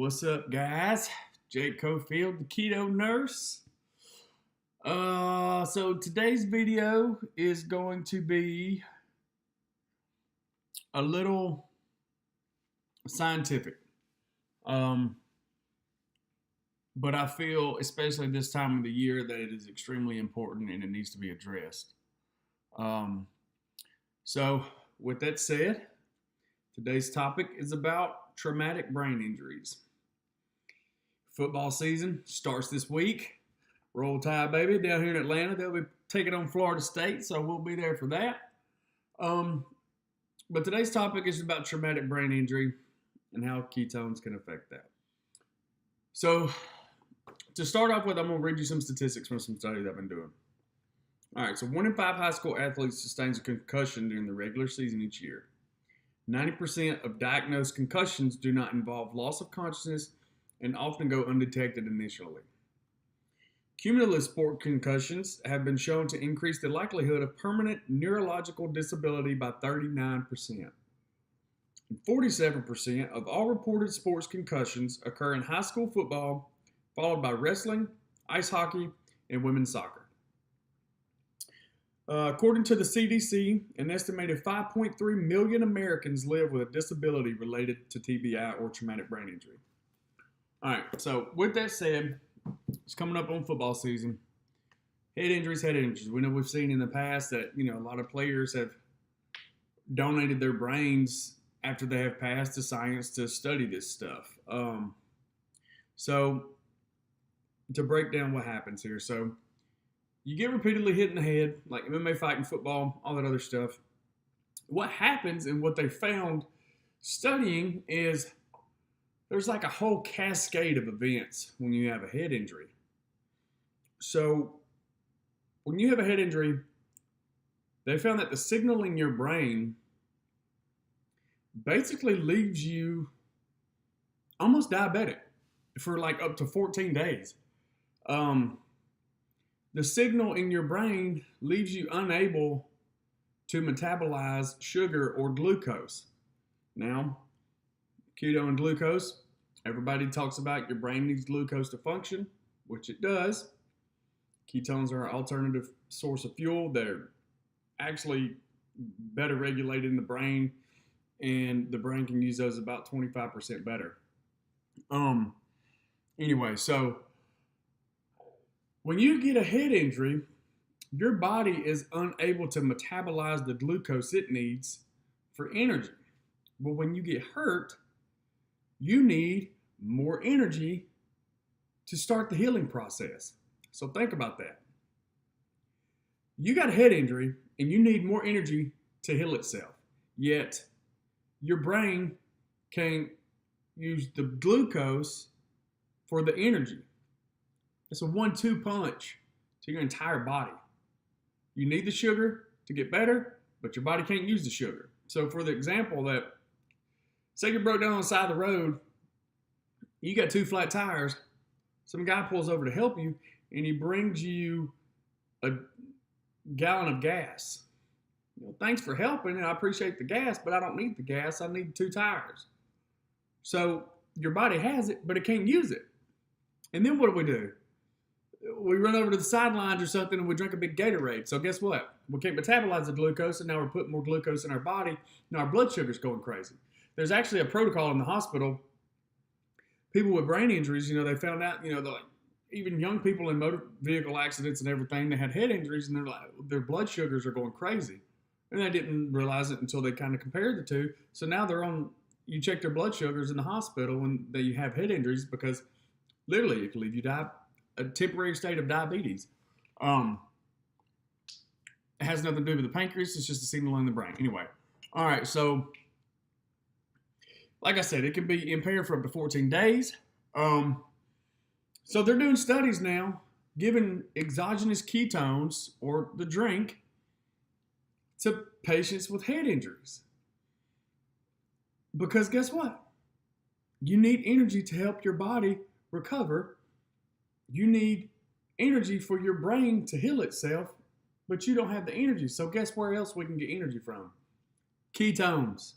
What's up, guys? Jake Cofield, the Keto Nurse. So today's video is going to be a little scientific. But I feel, especially this time of the year, that it is extremely important and it needs to be addressed. So with that said, today's topic is about traumatic brain injuries. Football season starts this week. Roll Tide, baby, down here in Atlanta. They'll be taking on Florida State, so we'll be there for that. But today's topic is about traumatic brain injury and how ketones can affect that. So to start off with, I'm going to read you some statistics from some studies I've been doing. All right, so 1 in 5 high school athletes sustains a concussion during the regular season each year. 90% of diagnosed concussions do not involve loss of consciousness and often go undetected initially. Cumulative sport concussions have been shown to increase the likelihood of permanent neurological disability by 39%. And 47% of all reported sports concussions occur in high school football, followed by wrestling, ice hockey, and women's soccer. According to the CDC, an estimated 5.3 million Americans live with a disability related to TBI or traumatic brain injury. All right, so with that said, it's coming up on football season. Head injuries. We know we've seen in the past that, a lot of players have donated their brains after they have passed to science to study this stuff. So to break down what happens here. So you get repeatedly hit in the head, like MMA fighting, football, all that other stuff. What happens and what they found studying is there's like a whole cascade of events when you have a head injury. So when you have a head injury, they found that the signal in your brain basically leaves you almost diabetic for like up to 14 days. The signal in your brain leaves you unable to metabolize sugar or glucose. Now, keto and glucose, everybody talks about your brain needs glucose to function, which it does. Ketones are an alternative source of fuel. They're actually better regulated in the brain, and the brain can use those about 25% better. Anyway, so when you get a head injury, your body is unable to metabolize the glucose it needs for energy. But when you get hurt, you need more energy to start the healing process. So think about that. You got a head injury and you need more energy to heal itself. Yet your brain can't use the glucose for the energy. It's a 1-2 punch to your entire body. You need the sugar to get better, but your body can't use the sugar. So for the example that, say you're broke down on the side of the road, you got 2 flat tires, some guy pulls over to help you, and he brings you a gallon of gas. Thanks for helping, and I appreciate the gas, but I don't need the gas. I need 2 tires. So your body has it, but it can't use it. And then what do? We run over to the sidelines or something, and we drink a big Gatorade. So guess what? We can't metabolize the glucose, and now we're putting more glucose in our body, and our blood sugar's going crazy. There's actually a protocol in the hospital. People with brain injuries, they found out, even young people in motor vehicle accidents and everything, they had head injuries, and they're like, their blood sugars are going crazy. And they didn't realize it until they kind of compared the two. So now you check their blood sugars in the hospital when they have head injuries, because literally it can leave you a temporary state of diabetes. It has nothing to do with the pancreas. It's just a signal in the brain. Anyway, all right, so like I said, it can be impaired for up to 14 days. So they're doing studies now, giving exogenous ketones, or the drink, to patients with head injuries. Because guess what? You need energy to help your body recover. You need energy for your brain to heal itself, but you don't have the energy. So guess where else we can get energy from? Ketones.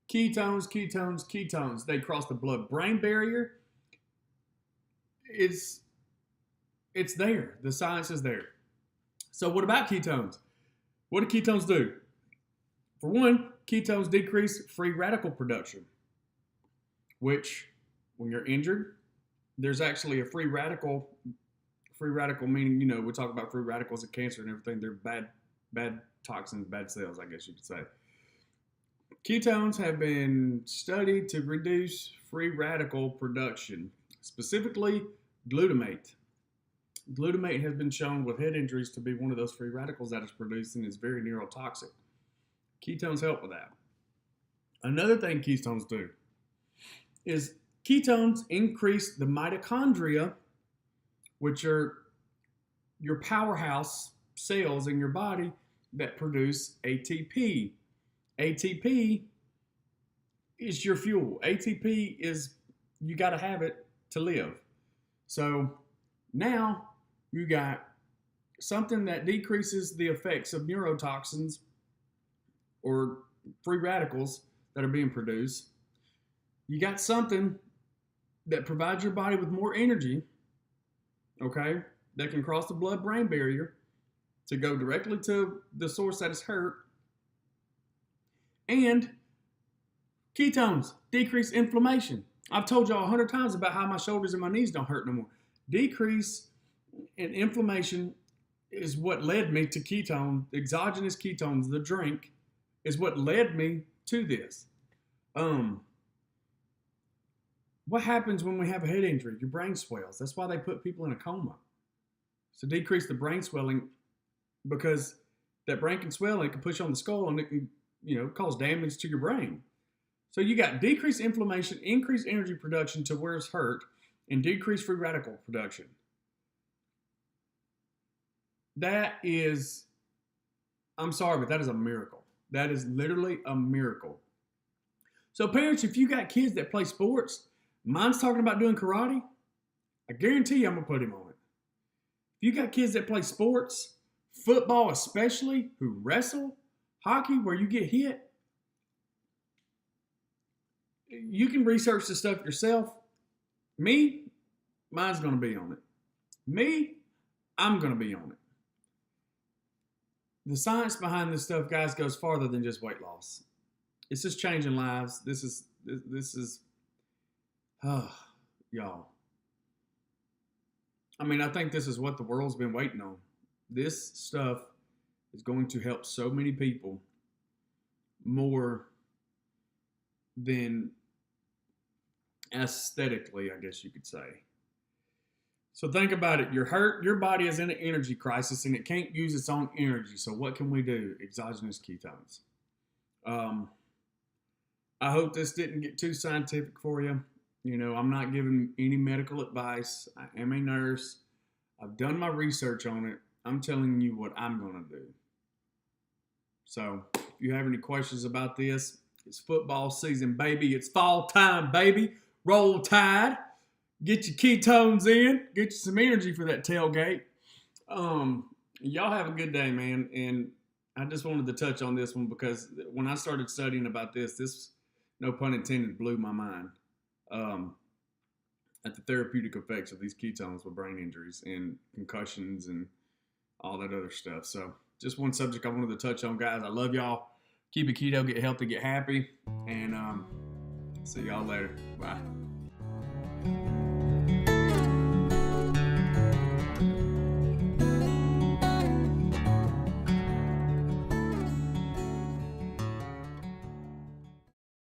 Ketones. They cross the blood-brain barrier. it's there. The science is there. So what about ketones? What do ketones do? For one, ketones decrease free radical production, which when you're injured, there's actually a free radical. Free radical meaning, we talk about free radicals and cancer and everything. They're bad toxins, bad cells, I guess you could say. Ketones have been studied to reduce free radical production, specifically glutamate. Glutamate has been shown with head injuries to be one of those free radicals that is produced and is very neurotoxic. Ketones help with that. Another thing ketones do is ketones increase the mitochondria, which are your powerhouse cells in your body that produce ATP. ATP is your fuel. ATP is, you got to have it to live. So now you got something that decreases the effects of neurotoxins or free radicals that are being produced. You got something that provides your body with more energy, okay, that can cross the blood-brain barrier to go directly to the source that is hurt. And ketones decrease inflammation. I've told y'all 100 times about how my shoulders and my knees don't hurt no more. Decrease in inflammation is what led me to ketone, exogenous ketones, the drink, is what led me to this. What happens when we have a head injury? Your brain swells. That's why they put people in a coma. So decrease the brain swelling, because that brain can swell and it can push on the skull and it can, cause damage to your brain. So you got decreased inflammation, increased energy production to where it's hurt, and decreased free radical production. That is, I'm sorry, but that is a miracle. That is literally a miracle. So parents, if you got kids that play sports, mine's talking about doing karate, I guarantee you I'm going to put him on it. If you got kids that play sports, football especially, who wrestle, hockey, where you get hit, you can research this stuff yourself. Me, mine's going to be on it. Me, I'm going to be on it. The science behind this stuff, guys, goes farther than just weight loss. It's just changing lives. This is, y'all. I mean, I think this is what the world's been waiting on. This stuff is going to help so many people more than aesthetically, I guess you could say. So think about it. You're hurt. Your body is in an energy crisis and it can't use its own energy. So what can we do? Exogenous ketones. I hope this didn't get too scientific for you. I'm not giving any medical advice. I am a nurse. I've done my research on it. I'm telling you what I'm going to do. So if you have any questions about this, it's football season, baby. It's fall time, baby. Roll Tide. Get your ketones in. Get you some energy for that tailgate. Y'all have a good day, man. And I just wanted to touch on this one because when I started studying about this, no pun intended, blew my mind. At the therapeutic effects of these ketones with brain injuries and concussions and all that other stuff. So just one subject I wanted to touch on, guys. I love y'all. Keep it keto, get healthy, get happy. And see y'all later. Bye.